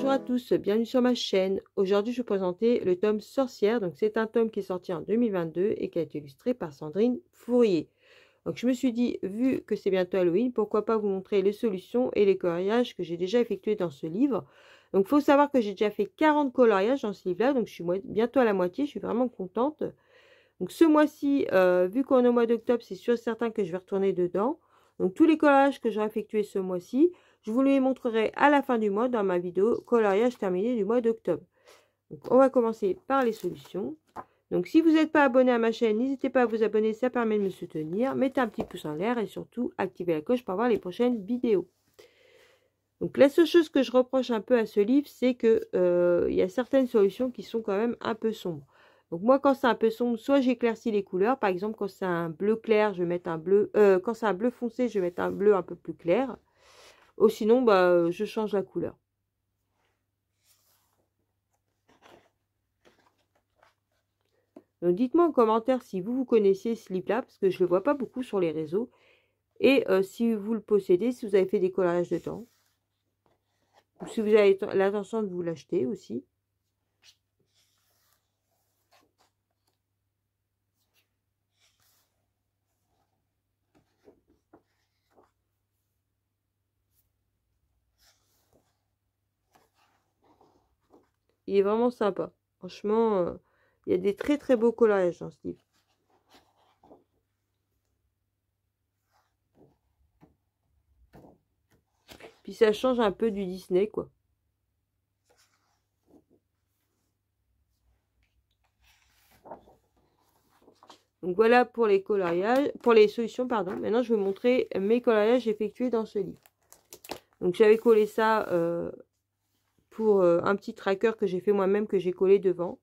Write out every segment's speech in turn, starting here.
Bonjour à tous, bienvenue sur ma chaîne. Aujourd'hui, je vais vous présenter le tome Sorcière. Donc, c'est un tome qui est sorti en 2022 et qui a été illustré par Sandrine Fourier. Donc, je me suis dit, vu que c'est bientôt Halloween, pourquoi pas vous montrer les solutions et les coloriages que j'ai déjà effectués dans ce livre. Donc, il faut savoir que j'ai déjà fait 40 coloriages dans ce livre-là. Donc, je suis bientôt à la moitié. Je suis vraiment contente. Donc, ce mois-ci, vu qu'on est au mois d'octobre, c'est sûr et certain que je vais retourner dedans. Donc, tous les coloriages que j'aurai effectués ce mois-ci, je vous les montrerai à la fin du mois dans ma vidéo coloriage terminé du mois d'octobre. Donc, on va commencer par les solutions. Donc, si vous n'êtes pas abonné à ma chaîne, n'hésitez pas à vous abonner, ça permet de me soutenir. Mettez un petit pouce en l'air et surtout, activez la cloche pour voir les prochaines vidéos. Donc, la seule chose que je reproche un peu à ce livre, c'est que il y a certaines solutions qui sont quand même un peu sombres. Donc, moi, quand c'est un peu sombre, soit j'éclaircis les couleurs. Par exemple, quand c'est un bleu clair, je vais mettre un bleu. Quand c'est un bleu foncé, je vais mettre un bleu un peu plus clair. Ou sinon, je change la couleur. Donc, dites-moi en commentaire si vous connaissez ce livre-là, parce que je ne le vois pas beaucoup sur les réseaux. Et si vous le possédez, si vous avez fait des collages dedans. Ou si vous avez l'intention de vous l'acheter aussi. Il est vraiment sympa. Franchement, il y a des très très beaux collages dans ce livre. Puis ça change un peu du Disney, quoi. Donc voilà pour les coloriages, pour les solutions, pardon. Maintenant, je vais vous montrer mes coloriages effectués dans ce livre. Donc j'avais collé ça pour un petit tracker que j'ai fait moi-même, que j'ai collé devant.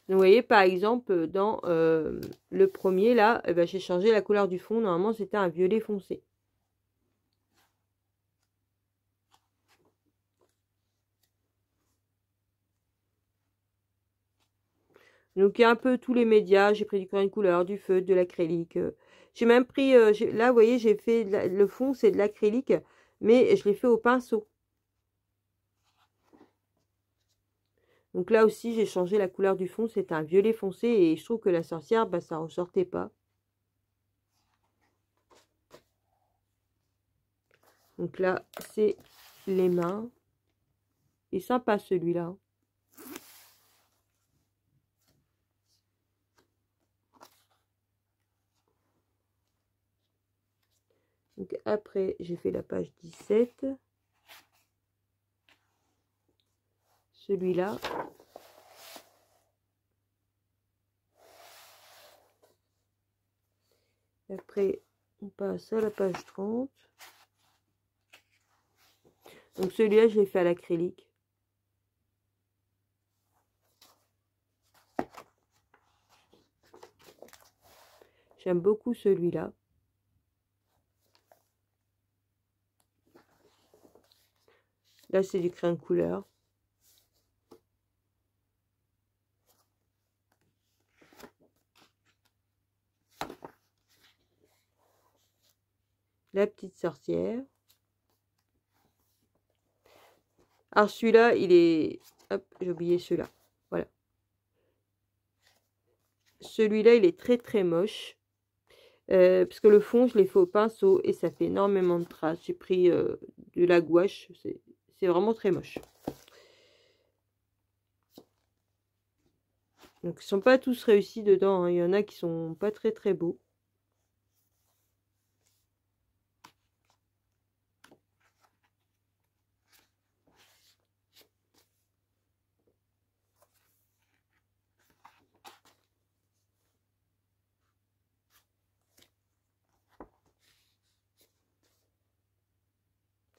Donc, vous voyez, par exemple, dans le premier, là, j'ai changé la couleur du fond. Normalement, c'était un violet foncé. Donc, il y a un peu tous les médias. J'ai pris du crayon de couleur, du feutre, de l'acrylique. J'ai même pris... là, vous voyez, j'ai fait... le fond, c'est de l'acrylique, mais je l'ai fait au pinceau. Donc là aussi, j'ai changé la couleur du fond. C'est un violet foncé et je trouve que la sorcière, ça ressortait pas. Donc là, c'est les mains. Il est sympa celui-là. Donc après, j'ai fait la page 17. Celui-là. Après, on passe à la page 30. Donc celui-là, je l'ai fait à l'acrylique. J'aime beaucoup celui-là. Là, c'est du crayon de couleur. La petite sorcière. Alors celui-là, il est... Hop, j'ai oublié celui-là. Voilà. Celui-là, il est très très moche. Parce que le fond, je l'ai fait au pinceau et ça fait énormément de traces. J'ai pris de la gouache. C'est vraiment très moche. Donc, ils sont pas tous réussis dedans, hein. Il y en a qui sont pas très très beaux.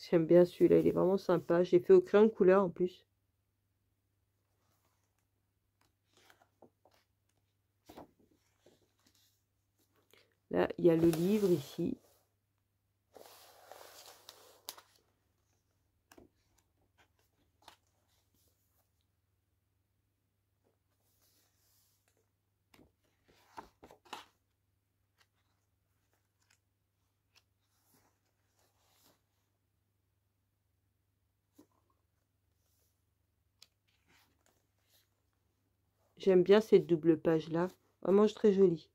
J'aime bien celui-là, il est vraiment sympa. J'ai fait au crayon de couleur en plus. Là, il y a le livre ici. J'aime bien cette double page-là. Vraiment très jolie.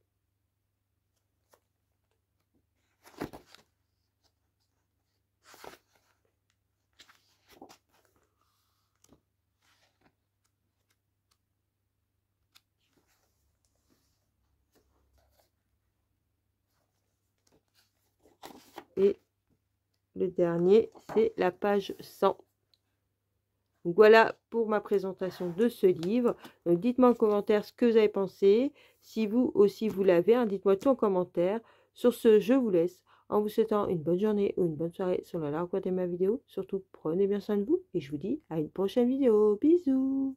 Et le dernier, c'est la page 100. Donc voilà pour ma présentation de ce livre. Donc dites-moi en commentaire ce que vous avez pensé. Si vous aussi vous l'avez, hein, dites-moi tout en commentaire. Sur ce, je vous laisse en vous souhaitant une bonne journée ou une bonne soirée selon la regardez ma vidéo. Surtout, prenez bien soin de vous et je vous dis à une prochaine vidéo. Bisous.